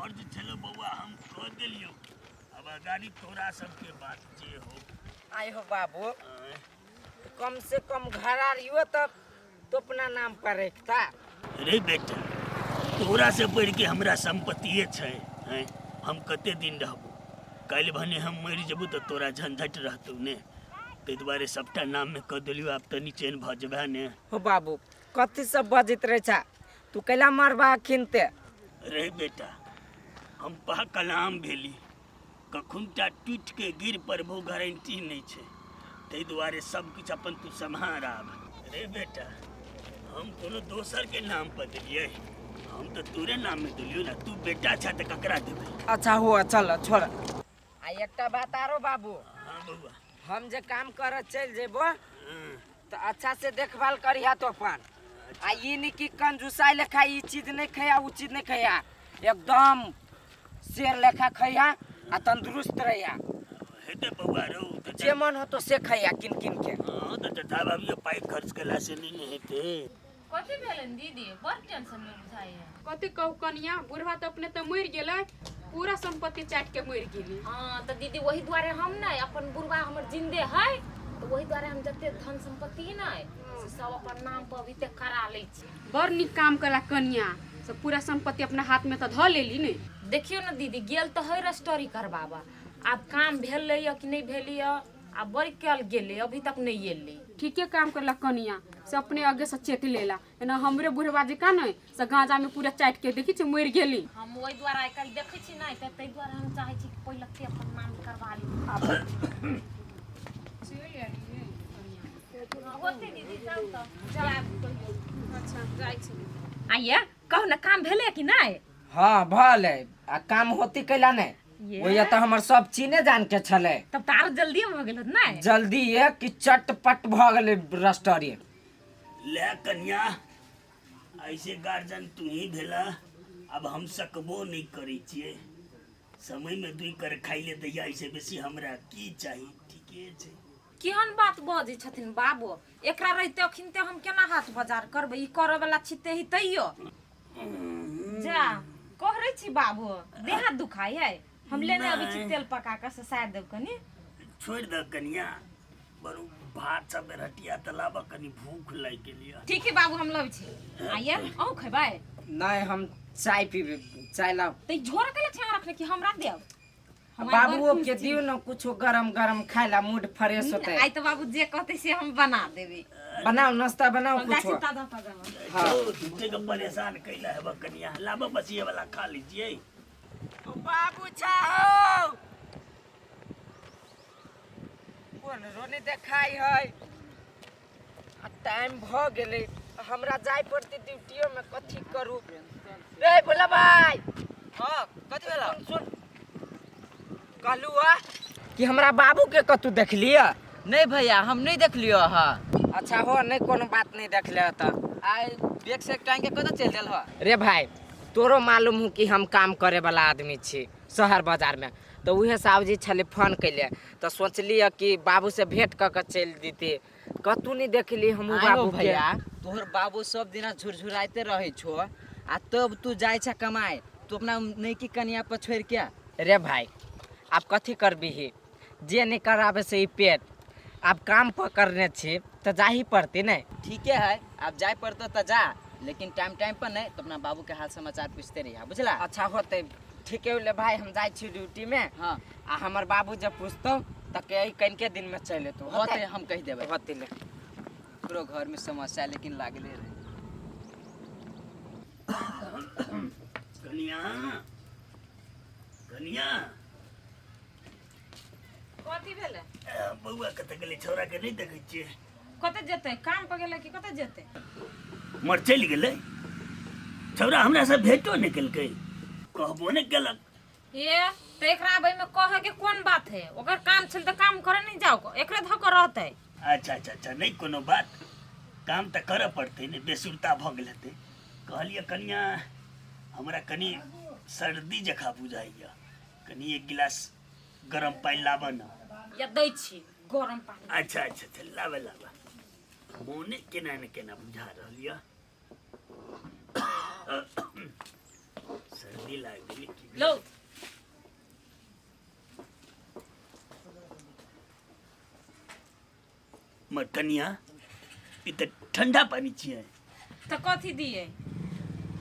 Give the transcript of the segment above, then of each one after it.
फर्ज चलो बउआ हम कह दिलियो। अब गाड़ी तोरा सबके बात जे हो। आए हो बाबू, कम से कम घर आ रही तो अपना नाम पर रखता। अरे बेटा, तोरा से बढ़ के हमरा संपत्तिये छै। हम कते दिन रहबो? कल भने हम मर जेबू तो तोरा झंझट रहतौ ने। ते दुआरे सबटा नाम में कह दिलियो। आब तनी चैन भ जेबे ने। हो बाबू, कथी सब बजित रहे छा? तू कैला मरबा खिनते? अरे बेटा, हम पाकल आम भेली, कखुनटा टूट के गिर पड़बो गारंटी नहीं छै। ते दुआरे सब कुछ अपन तू संभाल आब। अरे बेटा, हम कोनो दोसर के नाम पर दिलिए, हम तो तोरे नाम में दिलियो ना। तू बेटा अच्छा तो ककरा देबे? अच्छा हुआ, चल छोड़। आ एकटा बात आरो बाबू, हाँ बउआ। हम जे काम कर चल जेबो तो अच्छा से देखभाल करिया तो अपन। आ ये नहीं कि कंजूसाई लेखा ये चीज नहीं खाया वो चीज नहीं खाया, एकदम शेर लेखा खाया आ तंदुरुस्त रहिया। हेते बउआ रो तो जे मन हो तो से खाया किन किन के। हां तो जथा बाबू पाई खर्च केला से नहीं हेते। कथी भेलन दीदी? बड़ टेंशन में बुझाई है। कथी कहू कनिया, बुढ़वा तो अपने तो मर गेलै, पूरा संपत्ति चाट के मर गेली। हाँ तो दीदी वही द्वारे हम नहीं, अपन बुढ़वा हमर जिंदे है तो वही द्वारे हम जते धन संपत्ति है ना से सब अपन नाम पर अभी तक करा ले छी। बड़ निक काम करा कनिया, सब पूरा संपत्ति अपना हाथ में तो ध लेली ने। देखियो ना दीदी, गेल तो है रजिस्ट्री करवाबा, आब काम भेल या कि नहीं भेली है, आब बड़ी कल गेले अभी तक नहीं एली। ठीके काम करला कनिया, से अपने आगे से चेत लेला। ना हमरे बुढ़वा जी का नहीं से गांजा में पूरा चाट के देखी छी मर गेली। हम वही द्वारा कल देखे छी नहीं त तै द्वारा हम चाहे छी कि पहले ते अपन नाम करवा ली। होते दीदी जाऊ तो चला। अच्छा जाई छी। आइए कहू ना, काम भेले कि नहीं? हाँ भल है, आ काम होती कैला नहीं। वो तो हमर सब चीने जान के छले। तब तार जल्दी हो गेल ना। जल्दी है कि चटपट भ गेले रस्टोरी। ले कन्या, ऐसे गार्जियन तू ही भेला। अब हम सकबो नहीं करे छिए। समय में दुई कर खाई ले दैया, ऐसे बेसी हमरा की चाहिए? ठीके छै। केहन बात बजे छथिन बाबू? एकरा रहते अखिन ते हम केना हाथ बाजार करबे? ई करे वाला छिते ही तइयो जा कहरे छी बाबू, देह दुखाई है। हम लेने अभी छी तेल पका के से साइड देब कनी। छोड़ द कन्या, बरु भात सब रटिया तलाब कनी भूख लाग गेलिए। ठीक है बाबू, हम लब छी। आइए औ खबै? नहीं हम चाय पीबे, चाय लाओ। तै झोरा के लछा रखने कि हमरा देब? बाबू के दियो ना कुछ गरम गरम खाइला, मूड फ्रेश होते। आई तो बाबू जे कहते से हम बना देबे। बनाओ नाश्ता बनाओ कुछ। ताजा ताजा। हां तुझे को परेशान कैला है कन्या। लाबा बस ये वाला खा लीजिए। बाबू चाहो कोन रोने देखाई है? आ टाइम भ गेले, हमरा जाय पड़ती ड्यूटियो में, कथी करू? रे भोला भाई। हां कथी भेला? सुन कहलू कि हमरा बाबू के कतू देख लिया? नहीं भैया, हम नहीं देख लियो। हाँ अच्छा हो, नहीं कोनो बात नहीं देख ले त आई बैग से टांग के कतऽ चल गेल हो? रे भाई, तोरो मालूम हो कि हम काम करे वाला आदमी छी शहर बाजार में। तो उहे साहब छले फोन कैले तो सोचलिए कि बाबू से भेंट क के चल दीते। कतू नहीं देखली हम बाबू भैया। तोहर बाबू सब दिना झुरझुराते रहे छो, आ तब तू जाय छ कमाए, तू अपना नैकी कन्या पर छोड़ के। रे भाई, आप कथी करबी ही? जे नहीं करावे से ही पेट। आप काम पकड़ने छे तो जा ही पड़ती नहीं। ठीक है, आप जाय पड़तो तो जा, लेकिन टाइम टाइम पर नहीं तो अपना बाबू के हाल समाचार पूछते रहिए, बुझला? अच्छा होते, ठीक है ले भाई, हम जाय छी ड्यूटी में। हाँ आ हमर बाबू जब पूछतो तो कई के दिन में चले तो होते हम कह देबे। होते ले पूरा घर में समस्या लेकिन लागले रहे। कन्या कन्या कथी भेले? बउआ कत गेले? छोरा के नहीं देखे छिए? कते जेते? काम पर गेले कि कते जेते? मर चल गेले। छोरा हमरा से भेटो नहीं केलकै, कहबो नहीं केलक। ये तो एकरा भाई में कहे के कौन बात है? ओकर काम छल तो काम करे नहीं जाओ, एकरे धक रहते। अच्छा अच्छा अच्छा, नहीं कोनो बात, काम तो करे पड़ते ने, बेसुरता भ गेल हेते। कहलिए कन्या हमरा कनी सर्दी जखा बुझाइया, कनी एक गिलास गरम पानी लाबा ना। या दै छी गरम पानी। अच्छा अच्छा अच्छा, लाबा लाबा। मोने केना न केना बुझा रहलिया। सर्दी लाग गेली। लो मर कनिया ई त ठंडा पानी छिए तो कथी दिए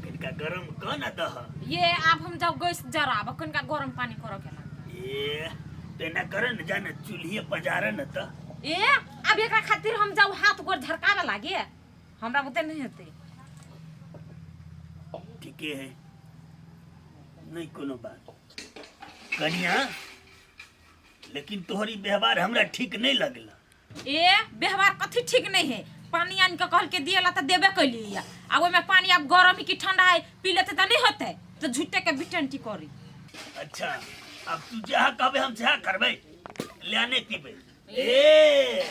कनिका गरम क न दह ये अब हम जब गैस जराब कनिका गरम पानी करो के ला ए तेना करे न जाने चूल्हे पजारे न त ए अब एकरा खातिर हम जाऊ हाथ गोर झरकावे लागे हमरा बुते नहीं हेते ठीके है नहीं कोनो बात कनिया लेकिन तोहरी व्यवहार हमरा ठीक नहीं लगला ए व्यवहार कथी ठीक नहीं है पानी आन के कहल के दिएला त देबे कैली अब ओमे पानी अब गरम है कि ठंडा है पी लेते त नहीं होते तो झूठे के बिटंटी करी अच्छा अब तू जहाँ कहबे हम जहाँ करबे लेने पीबे ए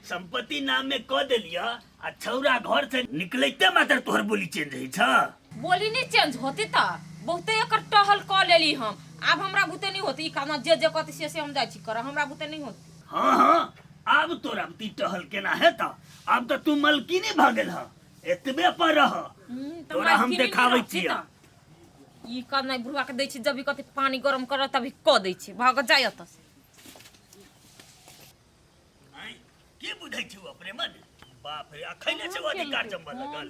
संपत्ति नाम में कह देलिया आ छौरा घर से निकलते मात्र तोहर बोली चेंज है छ बोली नहीं चेंज होती त बहुते एकर टहल क लेली हम अब हमरा बुते नहीं होती काम जे जे कथी से हम जाई छी कर हमरा बुते नहीं होती हाँ हाँ अब तोरा बुती टहल केना है त अब तो तू मलकिनी भ गेल ह एतबे पर रह तोरा हम देखाबै छियै ई का नहीं बुढ़वा के दै छी जब भी कथी पानी गरम कर तभी क दै छी भाग जाय त से आइ के बुझै छी अपने मन बाप रे अखैने से अधिकार जमबा लगल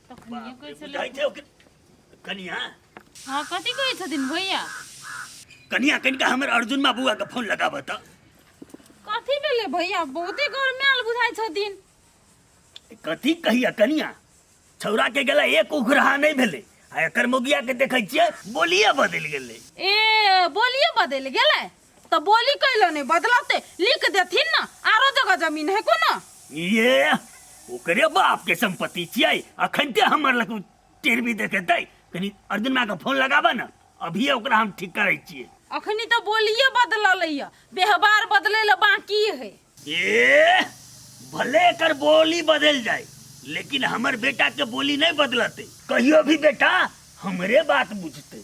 तखनी कैसे बुझै छै कनिया हां कथी कहै छथिन भैया कनिया कनिका हमर अर्जुन मा बुआ के फोन लगाब त कथी भेले भैया बहुते गरमाल बुझाइ छथिन कथी कहिया कनिया छौरा के गेला एक उखरहा नहीं भेले आ एकर मोगिया के देखै छियै बोलिए बदल गेले ए बोलिए बदल गेलै तो बोली कैलो नहीं बदलते लिख देथिन ना आरो जगह जमीन है को ना ये ओकरे बाप के संपत्ति छियै अखन ते हमर लग टेरबी देखेतै कनी अर्जुन मा के फोन लगाबा ना अभी ओकरा हम ठीक करै छियै अखनी तो बोलिए बदललै व्यवहार बदले ला बाकी है ए भले एकर बोली बदल जाए लेकिन हमर बेटा के बोली नहीं बदलते कहियो भी बेटा हमरे बात बुझते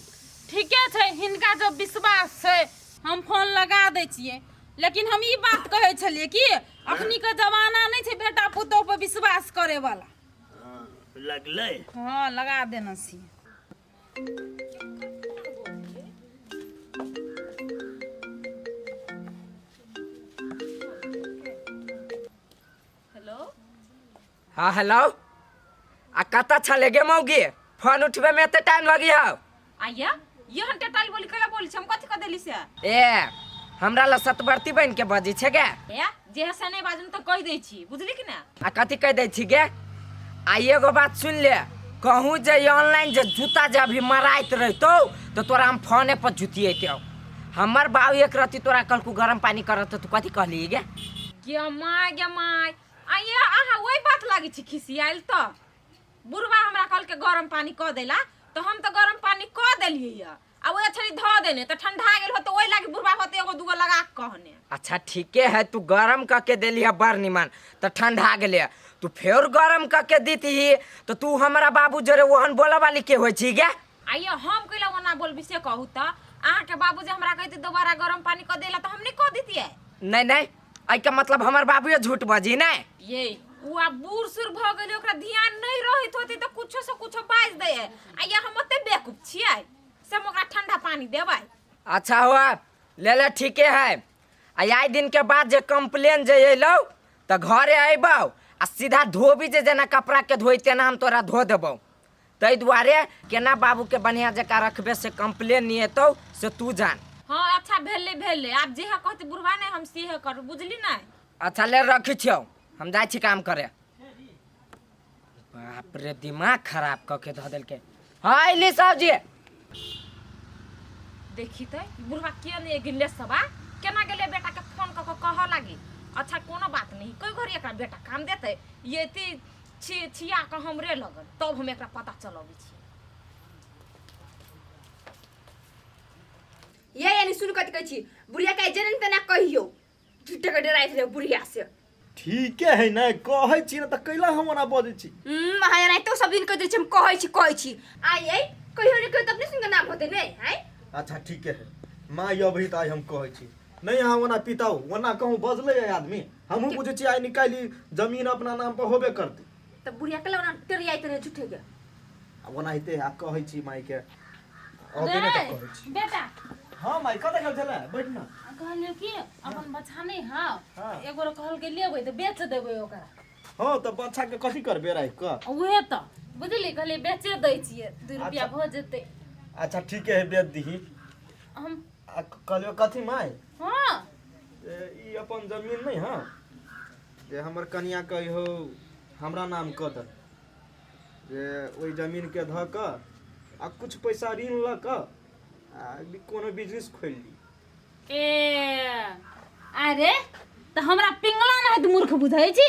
ठीके छै हिनका जब विश्वास छै हम फोन लगा दै छियै लेकिन हम ई बात कहै छलिए कि अखनी के जमाना नहीं छै बेटा पुतोह पर विश्वास करे वाला लगले हाँ लगा देना छी हाँ हेलो आ कता छले गे मौगी फोन उठबे में एते टाइम लगी हौ आया ये हंटे टाल बोली कला बोली हम कथी क देली से ए हमरा ला सतवर्ती बन के बजी छै गे ए जे से नहीं बाजन तो कह दै छी बुझली कि ना आ कथी कह दै छी गे आ एगो बात सुन ले कहूँ जे ऑनलाइन जे जूता जे अभी मराइत रहतो तो तोरा हम फोने पर जुतियेते हमर बाबू एक रति तोरा कल को गरम पानी करत तू कथी कहली गे गे माय आया आहा वही बात लागी छी खिसियाइल तो बुढ़वा हमरा कल के गरम पानी क देला तो हम तो गरम पानी क देलिए आ वो छरी ध देने तो ठंडा गेल हो तो ओइ लागी बुढ़वा होते एगो दूगो लगा के कहने अच्छा ठीके है तू गरम करके देलिया बड़ निमन तो ठंडा गेले तू फेर गरम करके दीती तो तू हमारा बाबू जरे ओहन बोला वाली के होई छी गे आइए हम कैला ओना बोलबी से कहू त आहा के बाबू जे हमरा कहते दोबारा गरम पानी क देला तो हम नहीं क देतिए नहीं नहीं आई का मतलब हमार बाबूए झूठ बजी नहीं ये उ आ बूढ़ सुर भ गेले ओकरा ध्यान नहीं रहित होती तो कुछो से कुछो बाज दे आइया हम ओते बेकूफ छियै से हम ओकरा ठंडा पानी देबै अच्छा हुआ ले ले ठीके है आई दिन के बाद जे कंप्लेन जे अयलौ तो घरे अयबौ आ सीधा धोबी जे जेना कपड़ा के धोई तेना हम तोरा धो देबौ तै दुआरे केना बाबू के बढ़िया जका रखबे से कंप्लेन नहीं एतौ से तू जान हां अच्छा भेले आप जे है कहते बुढ़वा ने हम से है कर बुझली ना अच्छा ले रखी छियौ हम जाय छी काम करे बाप रे दिमाग खराब क के ध देलके हां इली साहब जी देखी त बुढ़वा के ने गिल्ले सबा केना गेले बेटा के फोन क कह लागी अच्छा कोनो बात नहीं कोई घर एकरा बेटा काम देते ये ती छिया का हमरे लगन तब हम एकरा पता चलबी छी ये यानी सुन कथी कहै छी बुढ़िया के जनन तना कहियो झूठे के डराइत रे बुढ़िया से ठीके है ना कहै छी ना त कैला हम ओना बजै छी महाया नहीं तो सब दिन कह दे छी हम कहै छी आई आई कहियो ने कहियो त अपने सिंह नाम होते नहीं है अच्छा ठीके है माँ यो भी त आई हम कहै छी नहीं यहाँ ओना पिताऊ ओना कहूँ बजले है आदमी हमहू बुझे छी आई निकाली जमीन अपना नाम पर होबे करती त बुढ़िया के लौना टेरियाइत रे झूठे के ओना हिते आ कहै छी माई के अबे ने तक कहै छी बेटा हां माई कत गेल छले बैठ ना कहलियो कि अपन बच्चा नहीं हाँ हाँ। एगो कहल के लेबै तो बेच देबै ओकरा हां त बच्चा के कथि करबे राख क उहे तो बुझली कहली बेचे दै छियै 2 रुपया भ जेतै अच्छा ठीक है बेच दही हम कहलियो कथि माई हाँ ई अपन जमीन नहीं हां जे हमर कन्या कहियो हमरा नाम क द जे ओई जमीन के ध क आ कुछ पैसा ऋण ल क आ कोनो बिजनेस खोल ली ए अरे तो हमरा पिंगला नहीं तू मूर्ख बुझाई छी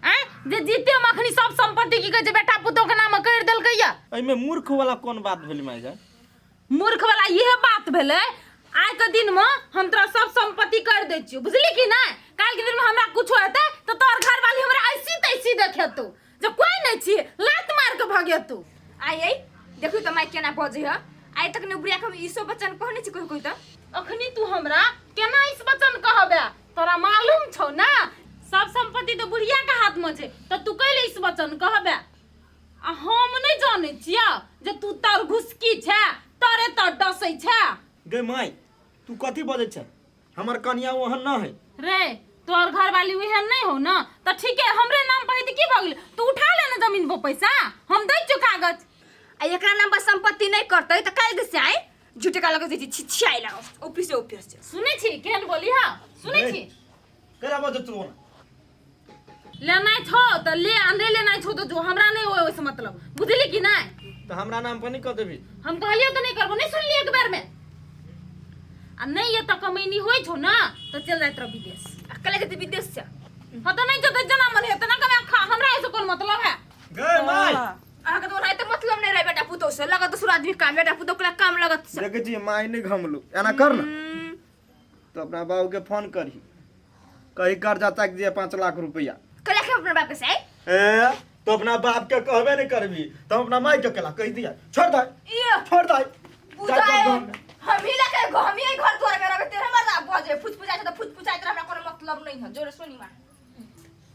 आ जे जीते मखनी सब संपत्ति की कहे बेटा पुतो के नाम कर देलकै या एमे मूर्ख वाला कोन बात भेल माई जान मूर्ख वाला यह बात भेले आज के दिन में हम तोरा सब संपत्ति कर दे छियो बुझली कि नहीं काल के दिन में हमरा कुछ होते तो तोर घर वाली हमरा ऐसी तैसी देखे तू जब कोई नहीं छी लात मार के भागे तू आई देखू त माई केना बजे ह आई तक ने बुढ़िया के ईसो बच्चन कहने छी कोई त अखनी तू हमरा केना इस वचन कहबे तोरा मालूम छौ ना सब संपत्ति तो बुढ़िया के हाथ में छे तो तू कैले इस वचन कहबे आ हम नहीं जाने छिया जे तू तर घुसकी छे तोरे तो डसै छे गे माई तू कथि बजै छ हमर कन्या ओहन न है रे तोर घर वाली उहे नहीं हो ना तो ठीक है हमरे नाम पे है, की भगल तू उठा ले ना जमीन पर पैसा हम दे छु कागज आ एकरा नाम पर संपत्ति नहीं करतै त काहे के से आई झूठे का लगे छी छिछाई लाओ ऑफिस से सुने छी केहन बोली हां सुने छी केरा बजै तू लेना छो तो ले अंदर लेना छो तो जो हमरा नहीं होय ओसे मतलब बुझली कि नहीं त हमरा नाम पर नहीं क देबी हम कहलियो तो नहीं करबो नहीं सुनली एक बार में आ नहीं ये तो कमैनी होय छो ना तो चल जात रह विदेश अकेले के विदेश से हां तो नहीं जते जना मन है तो ना कमे हमरा ऐसे कोन मतलब है गे माई आगे तो रहे तो मतलब नहीं रहे बेटा पुतो से लगत दूसरा आदमी काम बेटा पुतो के काम लगत से देखे जी माई नहीं घमलू एना कर ना तो अपना बाबू के फोन करही कही कर्जा तक दिए 5 लाख रुपया कले के अपने बाप के से ए तो अपना बाप के कहबे नहीं करबी तो अपना माई के केला कह दिया छोड़ दे छोड़ दे बुझाए हम ही लगे हम ही घर द्वार में रहे तेरे मरदा बजे फुचफुचाए तो फुचफुचाए हमरा कोनो मतलब नहीं है जोरे सुनी मां